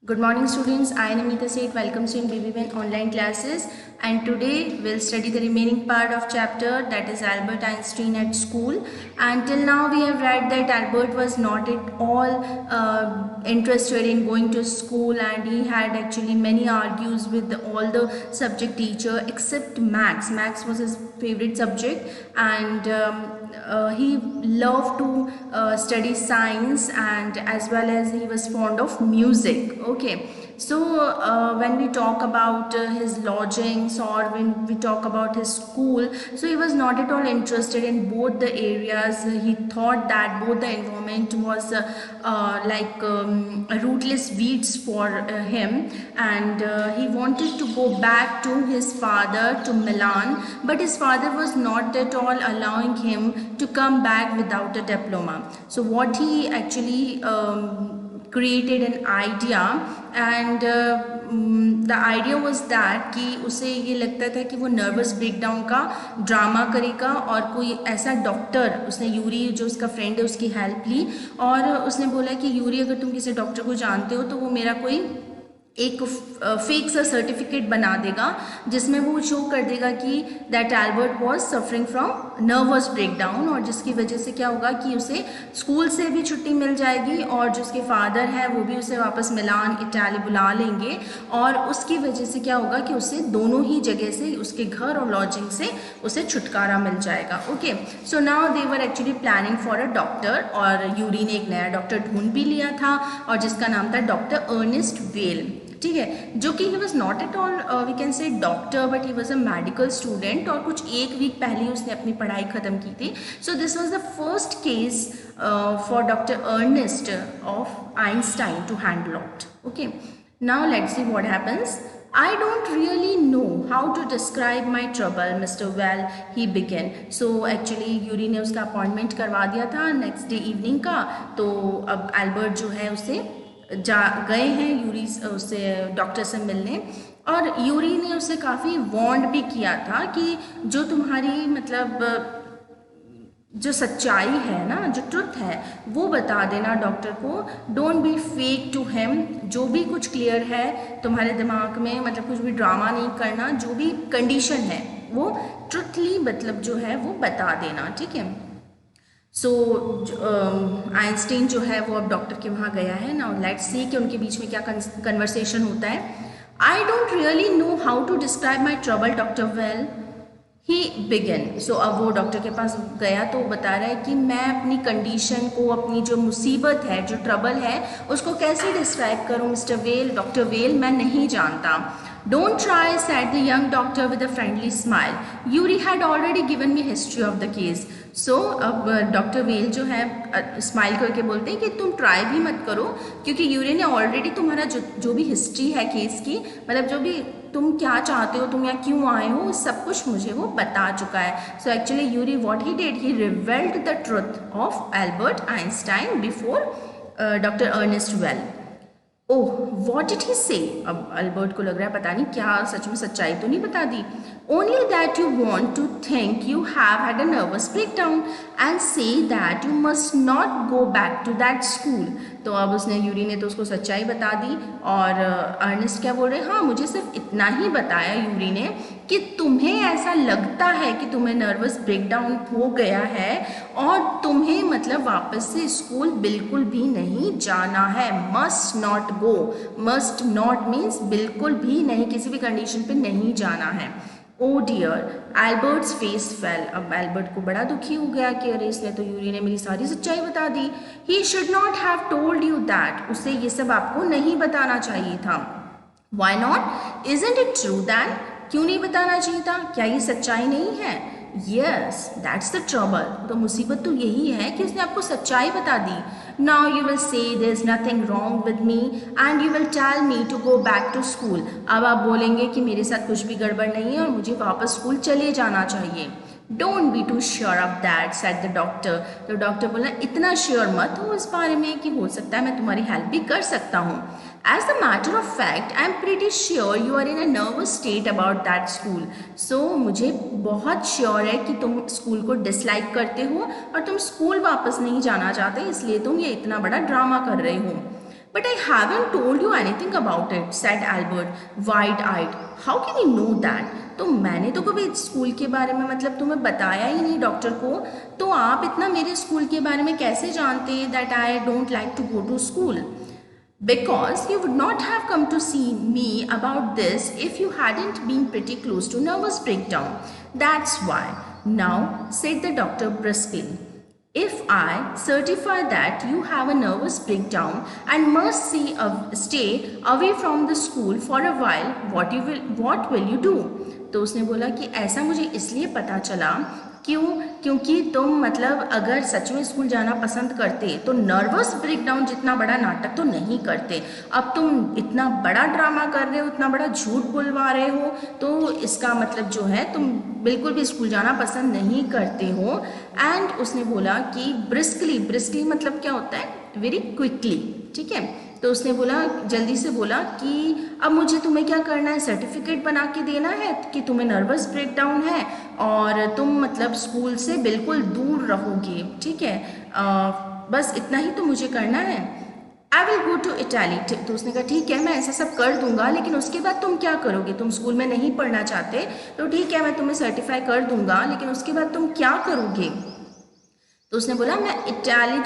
Good morning students, I am Amita Seth, welcomes you in BBBN online classes, and today we'll study the remaining part of chapter, that is Albert Einstein at school. And till now we have read that Albert was not at all interested in going to school, and he had actually many argues with all the subject teacher except Max. Max was his favorite subject, and he loved to study science, and as well as he was fond of music. Okay, so when we talk about his lodgings, or when we talk about his school, so he was not at all interested in both the areas. He thought that both the environment was rootless weeds for him, and he wanted to go back to his father to Milan, but his father was not at all allowing him to come back without a diploma. So what he actually created an idea, and the idea was that कि उसे ये लगता था कि वो nervous breakdown का drama करेगा, और कोई ऐसा डॉक्टर, उसने यूरी जो उसका फ्रेंड है उसकी हेल्प ली, और उसने बोला कि यूरी अगर तुम किसी डॉक्टर को जानते हो तो वो मेरा कोई एक फेक सा सर्टिफिकेट बना देगा जिसमें वो शो कर देगा कि that Albert was suffering from nervous breakdown, और जिसकी वजह से क्या होगा कि उसे स्कूल से भी छुट्टी मिल जाएगी, और जो उसके फादर है वो भी उसे वापस मिलान इटाली बुला लेंगे, और उसकी वजह से क्या होगा कि उसे दोनों ही जगह से, उसके घर और लॉजिंग से उसे छुटकारा मिल जाएगा. Okay, so now they were actually planning for a doctor, और यूरी ने एक नया डॉक्टर ढूंढ भी लिया था, और जिसका नाम था डॉक्टर अर्नेस्ट वेल. ठीक है, जो कि he was not at all we can say doctor, but he was a medical student, और कुछ एक वीक पहले ही उसने अपनी पढ़ाई ख़त्म की थी. So this was the first case for doctor Ernest of Einstein to handle out. Okay, now let's see what happens. I don't really know how to describe my trouble, Mr. Well, he began. So actually Yuri ने उसका appointment करवा दिया था next day evening का. तो अब Albert जो है उसे गए हैं यूरी उससे डॉक्टर से मिलने, और यूरी ने उसे काफ़ी वार्न भी किया था कि जो तुम्हारी मतलब जो सच्चाई है ना, जो ट्रुथ है वो बता देना डॉक्टर को. Don't be fake to him. जो भी कुछ क्लियर है तुम्हारे दिमाग में, मतलब कुछ भी ड्रामा नहीं करना, जो भी कंडीशन है वो ट्रुथली मतलब जो है वो बता देना. ठीक है. सो आइंस्टीन जो है वो अब डॉक्टर के वहाँ गया है. नाउ लेट्स सी कि उनके बीच में क्या कन्वर्सेशन होता है. I don't really know how to describe my trouble doctor Well, he began. So अब वो डॉक्टर के पास गया तो बता रहा है कि मैं अपनी कंडीशन को, अपनी जो मुसीबत है, जो ट्रबल है, उसको कैसे डिस्क्राइब करूँ मिस्टर वेल, डॉक्टर वेल, मैं नहीं जानता. Don't try, said the young doctor with a friendly smile. Yuri had already given me history of the case. So अब डॉक्टर वेल जो है स्माइल करके बोलते हैं कि तुम ट्राई भी मत करो, क्योंकि यूरी ने ऑलरेडी तुम्हारा जो भी हिस्ट्री है केस की, मतलब जो भी तुम क्या चाहते हो, तुम यहाँ क्यों आए हो, सब कुछ मुझे वो बता चुका है. So actually Yuri what he did, he revealed the truth of Albert Einstein before doctor Ernest Weil. Oh, what did he say. अब अल्बर्ट को लग रहा है पता नहीं क्या सच में सच्चाई तो नहीं बता दी. Only that you want to think you have had a nervous breakdown and say that you must not go back to that school. तो अब उसने, यूरी ने तो उसको सच्चाई बता दी, और अर्नेस्ट क्या बोल रहे हैं, हाँ मुझे सिर्फ इतना ही बताया यूरी ने कि तुम्हें ऐसा लगता है कि तुम्हें नर्वस ब्रेकडाउन हो गया है, और तुम्हें मतलब वापस से स्कूल बिल्कुल भी नहीं जाना है. Must not go. Must not means बिल्कुल भी नहीं, किसी भी कंडीशन पे नहीं जाना है. ओ डियर, एल्बर्ट्स फेस फेल. अब एल्बर्ट को बड़ा दुखी हो गया कि अरे इसने तो, यूरी ने मेरी सारी सच्चाई बता दी. He should not have told you that. उसे ये सब आपको नहीं बताना चाहिए था. Why not, isn't it true then. क्यों नहीं बताना चाहिए था, क्या ये सच्चाई नहीं है. Yes, that's the trouble. तो मुसीबत तो यही है कि उसने आपको सच्चाई बता दी. Now you will say there is nothing wrong with me and you will tell me to go back to school. अब आप बोलेंगे कि मेरे साथ कुछ भी गड़बड़ नहीं है और मुझे वापस स्कूल चले जाना चाहिए. Don't be too sure of that, said the doctor. तो डॉक्टर बोला इतना श्योर मत हो इस बारे में कि हो सकता है मैं तुम्हारी हेल्प भी कर सकता हूँ. As a matter of fact, I am pretty sure you are in a nervous state about that school. So मुझे बहुत श्योर है कि तुम स्कूल को डिसलाइक करते हो और तुम स्कूल वापस नहीं जाना चाहते, इसलिए तुम ये इतना बड़ा ड्रामा कर रहे हो. But I haven't told you anything about it, said Albert, wide-eyed. How can you know that? तो मैंने तो कभी स्कूल के बारे में मतलब तुम्हें बताया ही नहीं डॉक्टर को, तो आप इतना मेरे स्कूल के बारे में कैसे जानते हैं that I don't like to go to school? Because you would not have come to see me about this if you hadn't been pretty close to nervous breakdown. That's why. Now, said the doctor briskly, if I certify that you have a nervous breakdown and must stay away from the school for a while, what will you do? तो उसने बोला कि ऐसा मुझे इसलिए पता चला क्योंकि तुम मतलब अगर सच में स्कूल जाना पसंद करते तो नर्वस ब्रेकडाउन जितना बड़ा नाटक तो नहीं करते। अब तुम इतना बड़ा ड्रामा कर रहे हो, इतना बड़ा झूठ बुलवा रहे हो, तो इसका मतलब जो है तुम बिल्कुल भी स्कूल जाना पसंद नहीं करते हो। एंड उसने बोला कि ब्रिस्कली मतलब क्या होता है, वेरी क्विकली, ठीक है। तो उसने बोला, जल्दी से बोला कि अब मुझे तुम्हें क्या करना है, सर्टिफिकेट बना के देना है कि तुम्हें नर्वस ब्रेकडाउन है और तुम मतलब स्कूल से बिल्कुल दूर रहोगे, ठीक है। बस इतना ही तो मुझे करना है। I will go to Italy. तो उसने कहा ठीक है मैं ऐसा सब कर दूंगा, लेकिन उसके बाद तुम क्या करोगे? तुम स्कूल में नहीं पढ़ना चाहते तो ठीक है मैं तुम्हें सर्टिफाई कर दूंगा, लेकिन उसके बाद तुम क्या करोगे? तो उसने बोला मैं इटली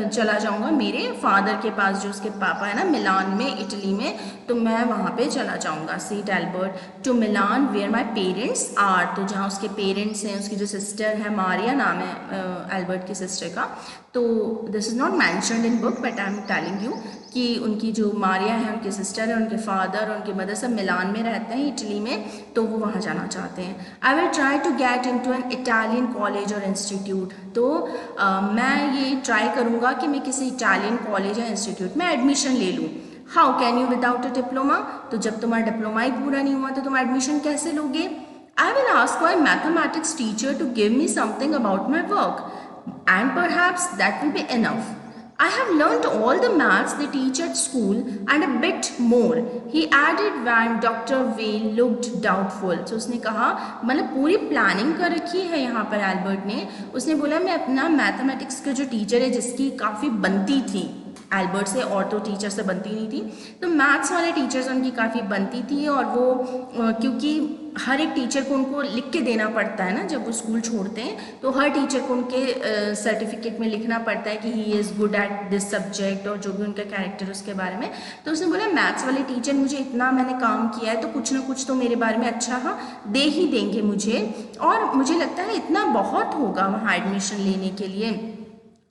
चला जाऊंगा मेरे फादर के पास, जो उसके पापा है ना मिलान में, इटली में, तो मैं वहाँ पे चला जाऊंगा। Said Albert, to Milan where my parents are, तो जहाँ उसके पेरेंट्स हैं, उसकी जो सिस्टर है मारिया नाम है एल्बर्ट की सिस्टर का, तो this is not mentioned in book but I am telling you कि उनकी जो मारिया है उनकी सिस्टर है, उनके फादर और उनके मदर सब मिलान में रहते हैं इटली में, तो वो वहाँ जाना चाहते हैं। I will try to get into an Italian college और इंस्टीट्यूट, तो मैं ये ट्राई करूँगा कि मैं किसी इटालियन कॉलेज या इंस्टीट्यूट में एडमिशन ले लूँ। How can you without a diploma, तो जब तुम्हारा डिप्लोमा ही पूरा नहीं हुआ तो तुम एडमिशन कैसे लोगे? I will ask my mathematics teacher to give me something about my work and perhaps that will be enough. I have learnt all the maths they teach at school and a bit more, he added when Dr. Weil looked doubtful. So उसने कहा मतलब पूरी planning कर रखी है यहाँ पर Albert ने। उसने बोला मैं अपना मैथमेटिक्स का जो टीचर है जिसकी काफ़ी बनती थी एल्बर्ट से, और तो टीचर से बनती नहीं थी, तो मैथ्स वाले टीचर से उनकी काफ़ी बनती थी, और वो क्योंकि हर एक टीचर को उनको लिख के देना पड़ता है ना जब वो स्कूल छोड़ते हैं, तो हर टीचर को उनके सर्टिफिकेट में लिखना पड़ता है कि he is good at this subject और जो भी उनका कैरेक्टर उसके बारे में। तो उसने बोला मैथ्स वाले टीचर मुझे इतना मैंने काम किया है तो कुछ ना कुछ तो मेरे बारे में अच्छा हाँ दे ही देंगे मुझे, और मुझे लगता है इतना बहुत होगा वहाँ एडमिशन लेने के लिए।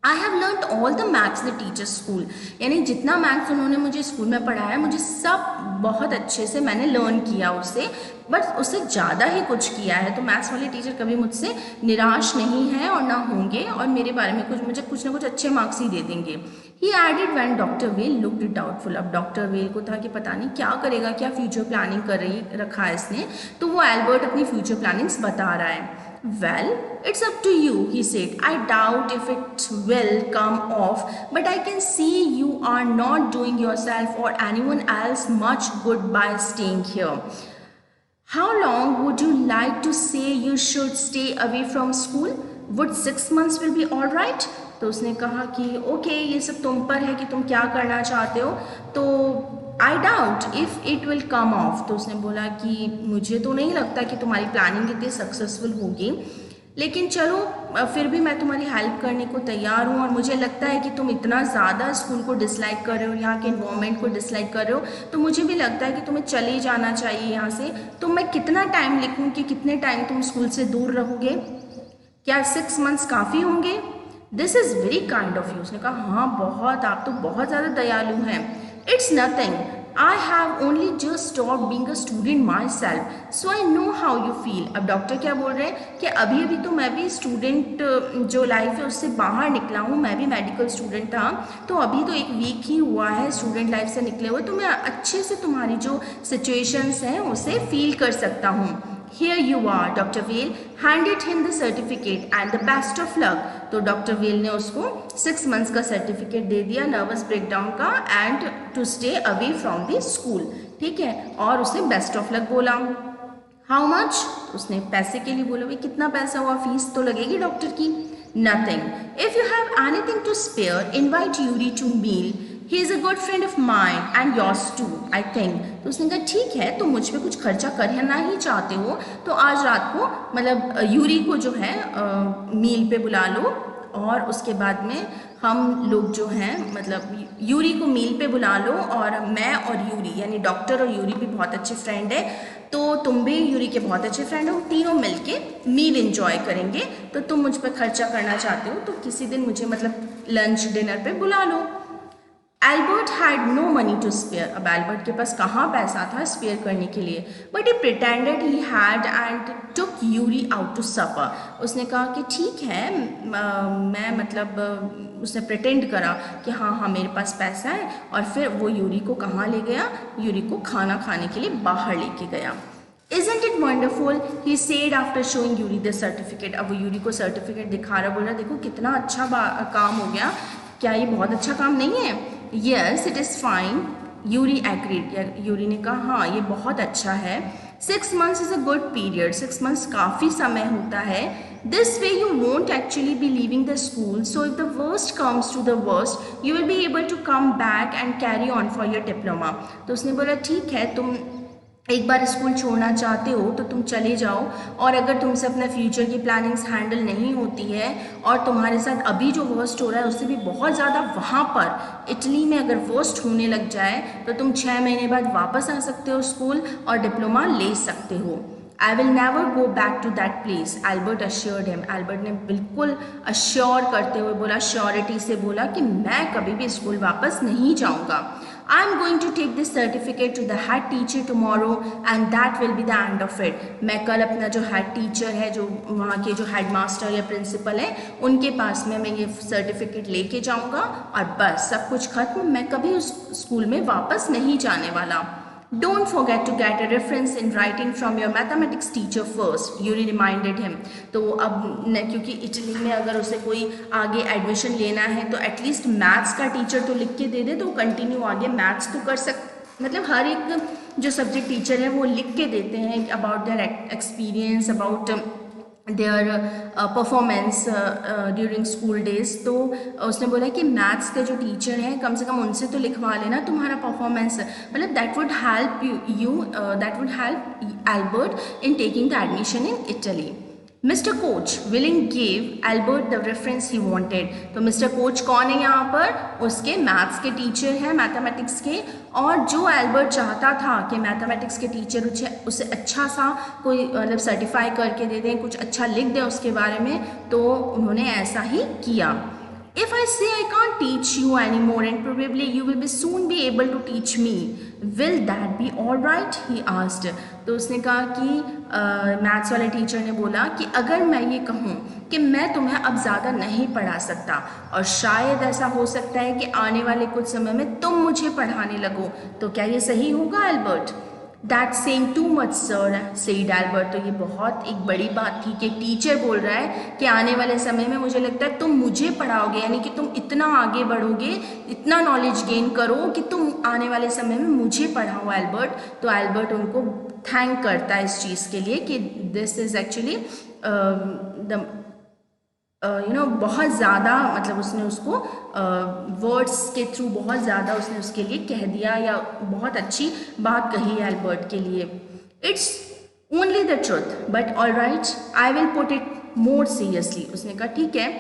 I have learn all the maths the teacher school, यानी जितना मैथ्स उन्होंने मुझे स्कूल में पढ़ाया मुझे सब बहुत अच्छे से मैंने लर्न किया उससे, बट उससे ज़्यादा ही कुछ किया है। तो मैथ्स वाले टीचर कभी मुझसे निराश नहीं है और ना होंगे, और मेरे बारे में मुझे कुछ ना कुछ अच्छे मार्क्स ही दे देंगे। He added when doctor Well looked doubtful. अब डॉक्टर वेल को था कि पता नहीं क्या करेगा, क्या फ्यूचर प्लानिंग रखा है इसने, तो वो एल्बर्ट अपनी फ्यूचर प्लानिंग्स बता रहा है। Well, it's up to you, he said. I doubt if it will come off, but I can see you are not doing yourself or anyone else much good by staying here. How long would you like to say you should stay away from school? Would 6 months will be all right? तो उसने कहा कि okay ये सब तुम पर है कि तुम क्या करना चाहते हो, तो I doubt if it will come of. तो उसने बोला कि मुझे तो नहीं लगता कि तुम्हारी प्लानिंग इतनी सक्सेसफुल होगी, लेकिन चलो फिर भी मैं तुम्हारी हेल्प करने को तैयार हूँ, और मुझे लगता है कि तुम इतना ज़्यादा स्कूल को डिसलाइक कर रहे हो, यहाँ के इन्वायरमेंट को डिसलाइक कर रहे हो, तो मुझे भी लगता है कि तुम्हें चले जाना चाहिए यहाँ से। तो मैं कितना टाइम लिखूँ कि कितने टाइम तुम स्कूल से दूर रहोगे? क्या 6 मंथ्स काफ़ी होंगे? This is very kind of you. उसने कहा हाँ बहुत, आप तो बहुत ज़्यादा दयालु हैं। It's nothing, I have only just stopped being a student myself, so I know how you feel. अब डॉक्टर क्या बोल रहे हैं कि अभी अभी तो मैं भी स्टूडेंट जो लाइफ है उससे बाहर निकला हूँ, मैं भी मेडिकल स्टूडेंट था, तो अभी तो 1 वीक ही हुआ है स्टूडेंट लाइफ से निकले हुए, तो मैं अच्छे से तुम्हारी जो सिचुएशंस हैं उसे फील कर सकता हूँ। Here you are, Dr. Weil handed him the certificate and the best of luck. तो डॉक्टर वेल ने उसको 6 मंथ्स का सर्टिफिकेट दे दिया नर्वस ब्रेकडाउन का, and to stay away from the school, ठीक है, और उसे बेस्ट ऑफ लक बोला। How much? उसने पैसे के लिए बोला, भाई कितना पैसा हुआ, फीस तो लगेगी डॉक्टर की। Nothing. If you have anything to spare, invite Yuri to meal. He is a good friend of mine and yours too, I think. तो उसने कहा ठीक है, तुम मुझ पे कुछ खर्चा करना ही चाहते हो तो आज रात को मतलब यूरी को जो है मील पे बुला लो, और उसके बाद में हम लोग जो हैं मतलब यूरी को मील पे बुला लो, और मैं और यूरी यानी डॉक्टर और यूरी भी बहुत अच्छे फ्रेंड है, तो तुम भी यूरी के बहुत अच्छे फ्रेंड हो, तीनों मिलके मील एंजॉय करेंगे। तो तुम मुझ पर खर्चा करना चाहते हो तो किसी दिन मुझे मतलब लंच डिनर पे बुला लो। Albert had no money to spare. अब एल्बर्ट के पास कहाँ पैसा था स्पेयर करने के लिए, but he pretended he had and took Yuri out to supper. उसने कहा कि ठीक है, मैं मतलब उसने प्रिटेंड करा कि हाँ हाँ मेरे पास पैसा है, और फिर वो यूरी को कहाँ ले गया, यूरी को खाना खाने के लिए बाहर लेके गया। Isn't it wonderful? He said after showing Yuri the certificate. अब वो यूरी को सर्टिफिकेट दिखा रहा, बोल रहा देखो कितना अच्छा काम हो गया, क्या ये बहुत अच्छा काम नहीं है? Yes, it is fine. Yuri agreed. Yuri ने कहा हाँ ये बहुत अच्छा है। 6 months is a good period. 6 months काफ़ी समय होता है। This way you won't actually be leaving the school. So if the worst comes to the worst, you will be able to come back and carry on for your diploma. तो उसने बोला ठीक है, तुम एक बार स्कूल छोड़ना चाहते हो तो तुम चले जाओ, और अगर तुमसे अपने फ्यूचर की प्लानिंग्स हैंडल नहीं होती है और तुम्हारे साथ अभी जो वर्स्ट हो रहा है उससे भी बहुत ज़्यादा वहाँ पर इटली में अगर वर्स्ट होने लग जाए तो तुम 6 महीने बाद वापस आ सकते हो स्कूल और डिप्लोमा ले सकते हो। I will never go back to that place, Albert assured him. Albert ने बिल्कुल अश्योर करते हुए बोला, श्योरिटी से बोला कि मैं कभी भी स्कूल वापस नहीं जाऊँगा। I am going to take this certificate to the head teacher tomorrow and that will be the end of it. मैं कल अपना जो हेड टीचर है, जो वहाँ के जो हेड मास्टर या प्रिंसिपल है, उनके पास में मैं ये सर्टिफिकेट लेके जाऊँगा और बस सब कुछ खत्म, मैं कभी उस स्कूल में वापस नहीं जाने वाला। Don't forget to get a reference in writing from your mathematics teacher first, Yuri reminded him. तो अब न क्योंकि इटली में अगर उसे कोई आगे एडमिशन लेना है तो एटलीस्ट मैथ्स का टीचर तो लिख के दे दे तो कंटिन्यू आगे मैथ्स तो कर मतलब हर एक जो सब्जेक्ट टीचर है वो लिख के देते हैं about their experience, about their performance during school days. तो उसने बोला कि मैथ्स के जो टीचर हैं कम से कम उनसे तो लिखवा लेना तुम्हारा परफॉर्मेंस, मतलब that would help that would help Albert in taking the admission in Italy. Mister coach willing give Albert the reference he wanted. तो मिस्टर कोच कौन है यहाँ पर? उसके मैथ्स के टीचर हैं, मैथमेटिक्स के, और जो एल्बर्ट चाहता था कि मैथमेटिक्स के टीचर उसे अच्छा सा कोई मतलब सर्टिफाई करके दे दें, कुछ अच्छा लिख दें उसके बारे में, तो उन्होंने ऐसा ही किया। If I say I can't teach you anymore and probably you will be soon be able to teach me, will that be all right? He asked. तो उसने कहा कि मैथ्स वाले टीचर ने बोला कि अगर मैं ये कहूँ कि मैं तुम्हें अब ज़्यादा नहीं पढ़ा सकता और शायद ऐसा हो सकता है कि आने वाले कुछ समय में तुम मुझे पढ़ाने लगो, तो क्या ये सही होगा Albert? That's saying too much sir, said Albert. तो ये बहुत एक बड़ी बात थी कि टीचर बोल रहा है कि आने वाले समय में मुझे लगता है तुम मुझे पढ़ाओगे, यानी कि तुम इतना आगे बढ़ोगे, इतना नॉलेज गेन करो कि तुम आने वाले समय में मुझे पढ़ाओ एल्बर्ट। तो एल्बर्ट उनको थैंक करता है इस चीज़ के लिए कि दिस इज़ एक्चुअली बहुत ज़्यादा मतलब उसने उसको वर्ड्स के थ्रू बहुत ज़्यादा उसने उसके लिए कह दिया या बहुत अच्छी बात कही एल्बर्ट के लिए। It's only the truth but all right I will put it more seriously. उसने कहा ठीक है,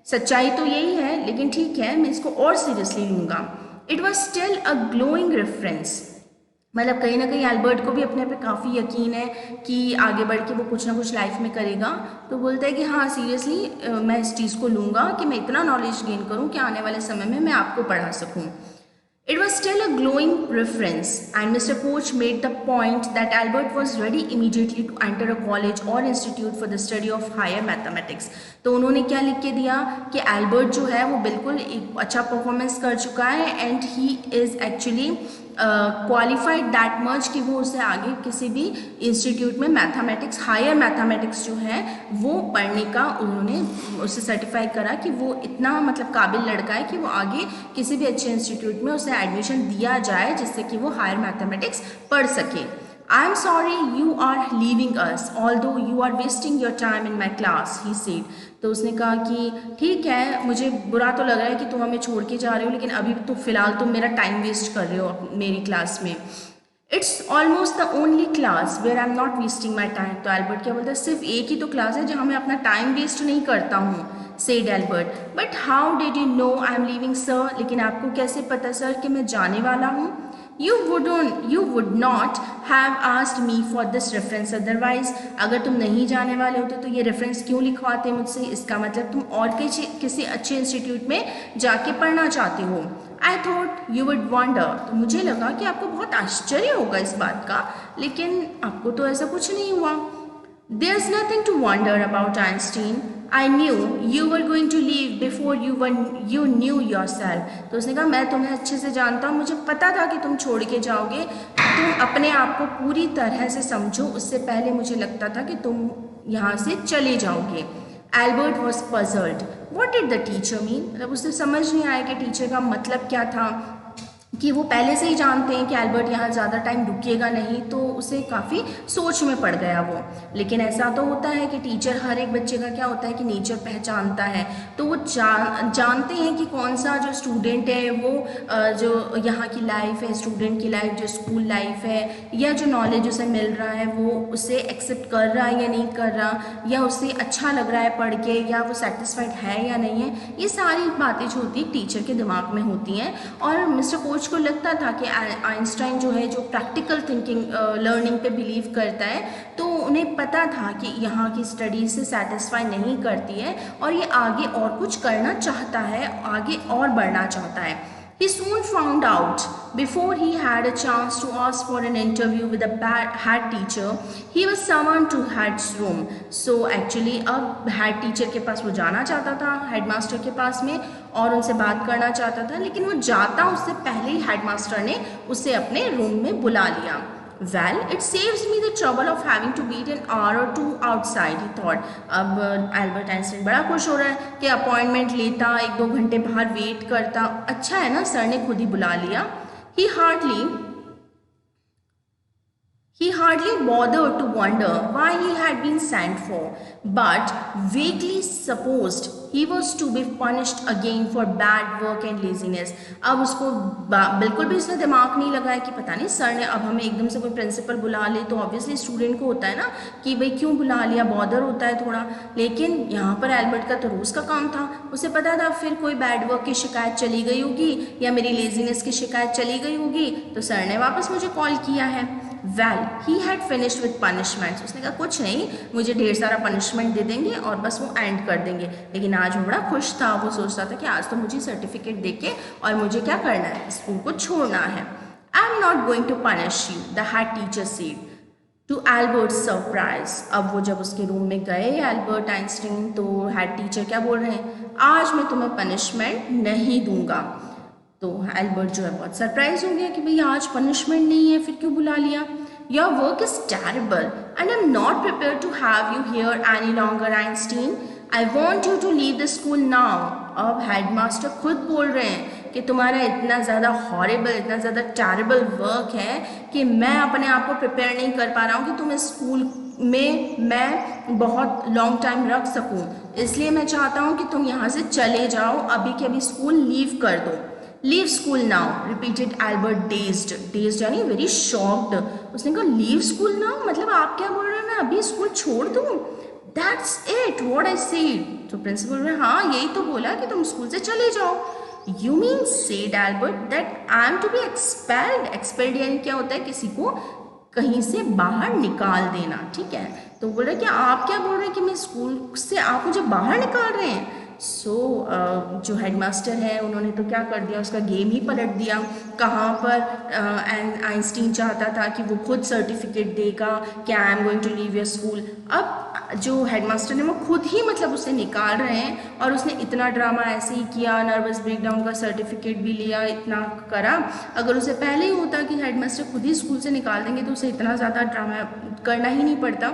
सच्चाई तो यही है लेकिन ठीक है मैं इसको और सीरियसली लूँगा। It was still a glowing reference, मतलब कहीं ना कहीं एल्बर्ट को भी अपने पे काफ़ी यकीन है कि आगे बढ़ के वो कुछ ना कुछ लाइफ में करेगा, तो बोलता है कि हाँ सीरियसली मैं इस चीज़ को लूँगा कि मैं इतना नॉलेज गेन करूँ कि आने वाले समय में मैं आपको पढ़ा सकूँ। It was still a glowing preference and Mr. Koch made the point that Albert was ready immediately to enter a college or institute for the study of higher mathematics. तो उन्होंने क्या लिख के दिया कि एल्बर्ट जो है वो बिल्कुल एक अच्छा परफॉर्मेंस कर चुका है and he is actually qualified that much कि वो उसे आगे किसी भी इंस्टीट्यूट में मैथमेटिक्स हायर मैथमेटिक्स जो है वो पढ़ने का उन्होंने उसे सर्टिफाई करा कि वो इतना मतलब काबिल लड़का है कि वो आगे किसी भी अच्छे इंस्टीट्यूट में उसे एडमिशन दिया जाए जिससे कि वो हायर मैथमेटिक्स पढ़ सके। I am sorry you are leaving us, although you are wasting your time in my class, he said. तो उसने कहा कि ठीक है, मुझे बुरा तो लग रहा है कि तुम हमें छोड़ के जा रहे हो, लेकिन अभी तो फ़िलहाल तुम मेरा टाइम वेस्ट कर रहे हो मेरी क्लास में. It's almost the only class where I am not wasting my time. तो एल्बर्ट क्या बोलता है, सिर्फ एक ही तो क्लास है जहाँ मैं अपना टाइम वेस्ट नहीं करता हूँ, said Albert. But how did you know I am leaving sir? लेकिन आपको कैसे पता सर कि मैं जाने वाला हूँ? You would not have asked me for this reference otherwise. अगर तुम नहीं जाने वाले होते तो ये रेफरेंस क्यों लिखवाते मुझसे? इसका मतलब तुम और किसी अच्छे इंस्टीट्यूट में जाके पढ़ना चाहते हो. I thought you would wonder. तो मुझे लगा कि आपको बहुत आश्चर्य होगा इस बात का, लेकिन आपको तो ऐसा कुछ नहीं हुआ. There's nothing to wonder about, Einstein. I knew you were going to leave before you knew yourself. तो उसने कहा मैं तुम्हें अच्छे से जानता हूँ, मुझे पता था कि तुम छोड़ के जाओगे. तुम अपने आप को पूरी तरह से समझो, उससे पहले मुझे लगता था कि तुम यहाँ से चले जाओगे. Albert was puzzled. What did the teacher mean? मतलब उसे समझ नहीं आया कि टीचर का मतलब क्या था, कि वो पहले से ही जानते हैं कि एल्बर्ट यहाँ ज़्यादा टाइम रुकेगा नहीं, तो उसे काफ़ी सोच में पड़ गया वो. लेकिन ऐसा तो होता है कि टीचर हर एक बच्चे का क्या होता है कि नेचर पहचानता है, तो वो जानते हैं कि कौन सा जो स्टूडेंट है वो जो यहाँ की लाइफ है, स्टूडेंट की लाइफ, जो स्कूल लाइफ है, या जो नॉलेज उसे मिल रहा है वो उसे एक्सेप्ट कर रहा है या नहीं कर रहा, या उसे अच्छा लग रहा है पढ़ के, या वो सेटिस्फाइड है या नहीं है. ये सारी बातें जो होती है टीचर के दिमाग में होती हैं. और मिस्टर कोच को लगता था कि आइंस्टाइन जो है जो प्रैक्टिकल थिंकिंग लर्निंग पे बिलीव करता है, तो उन्हें पता था कि यहाँ की स्टडी से सेटिस्फाई नहीं करती है और ये आगे और कुछ करना चाहता है, आगे और बढ़ना चाहता है. He soon found out, before he had a chance to ask for an interview with a head teacher, he was summoned to head's room. So actually अब head teacher के पास वो जाना चाहता था, headmaster के पास में, और उनसे बात करना चाहता था, लेकिन वो जाता उससे पहले ही headmaster ने उसे अपने रूम में बुला लिया. Well, it saves me the trouble of having to wait an hour or two outside, he thought. अब एल्बर्ट आइंस्टाइन बड़ा खुश हो रहा है कि अपॉइंटमेंट लेता, 1-2 घंटे बाहर वेट करता. अच्छा है ना, सर ने खुद ही बुला लिया. He hardly bothered to wonder why he had been sent for, but vaguely supposed he was to be punished again for bad work and laziness. अब उसको बिल्कुल भी उसने दिमाग नहीं लगाया कि पता नहीं सर ने अब हमें एकदम से कोई प्रिंसिपल बुला ले, तो ऑब्वियसली स्टूडेंट को होता है ना कि भाई क्यों बुला लिया, बॉदर होता है थोड़ा. लेकिन यहाँ पर एल्बर्ट का तो रोज़ का काम था, उसे पता था फिर कोई बैड वर्क की शिकायत चली गई होगी या मेरी लेजीनेस की शिकायत चली गई होगी, तो सर ने वापस मुझे कॉल किया है. Well, he had finished with punishments. उसने कहा कुछ नहीं, मुझे ढेर सारा पनिशमेंट दे देंगे और बस वो एंड कर देंगे. लेकिन आज वो बड़ा खुश था, वो सोचता था कि आज तो मुझे सर्टिफिकेट देके और मुझे क्या करना है, स्कूल को छोड़ना है. I am not going to punish you, the head teacher said. To Albert's surprise, अब वो जब उसके रूम में गए एल्बर्ट आइंस्टाइन, तो हेड टीचर क्या बोल रहे हैं, आज मैं तुम्हें पनिशमेंट नहीं दूंगा. तो एल्बर्ट जो है बहुत सरप्राइज हो गया कि भाई आज पनिशमेंट नहीं है, फिर क्यों बुला लिया. Your work is terrible and I'm not prepared to have you here any longer, Einstein. I want you to leave the school now. अब हेडमास्टर खुद बोल रहे हैं कि तुम्हारा इतना ज़्यादा हॉरिबल, इतना ज़्यादा टेरिबल वर्क है कि मैं अपने आप को प्रिपेयर नहीं कर पा रहा हूँ कि तुम्हें स्कूल में मैं बहुत लॉन्ग टाइम रख सकूँ. इसलिए मैं चाहता हूँ कि तुम यहाँ से चले जाओ, अभी के अभी स्कूल लीव कर दो. Leave school now, repeated Albert dazed यानी वेरी शॉक्ड. उसने कहा लीव स्कूल नाउ, मतलब आप क्या बोल रहे हैं मैं अभी स्कूल छोड़ दूँ? That's it what I said. तो प्रिंसिपल ने हाँ यही तो बोला कि तुम स्कूल से चले जाओ. You mean said Albert that I am to be expelled. Expelled यानी क्या होता है, किसी को कहीं से बाहर निकाल देना, ठीक है. तो बोल रहे कि आप क्या बोल रहे हैं कि मैं स्कूल से आप मुझे बाहर निकाल रहे हैं. जो हेडमास्टर है उन्होंने तो क्या कर दिया, उसका गेम ही पलट दिया. कहाँ पर आइंस्टीन चाहता था कि वो खुद सर्टिफिकेट देगा कि I am going to leave your school. अब जो हेडमास्टर ने वो खुद ही मतलब उसे निकाल रहे हैं, और उसने इतना ड्रामा ऐसे ही किया, नर्वस ब्रेकडाउन का सर्टिफिकेट भी लिया, इतना करा. अगर उसे पहले ही होता कि हेडमास्टर खुद ही स्कूल से निकाल देंगे तो उसे इतना ज़्यादा ड्रामा करना ही नहीं पड़ता.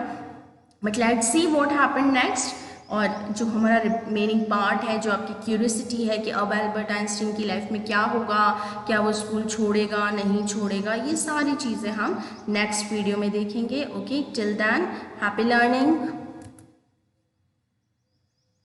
But let's see what happened next. और जो हमारा रिमेनिंग पार्ट है, जो आपकी क्यूरियोसिटी है कि अब एल्बर्ट आइंस्टीन की लाइफ में क्या होगा, क्या वो स्कूल छोड़ेगा नहीं छोड़ेगा, ये सारी चीज़ें हम नेक्स्ट वीडियो में देखेंगे. Okay, till than happy learning.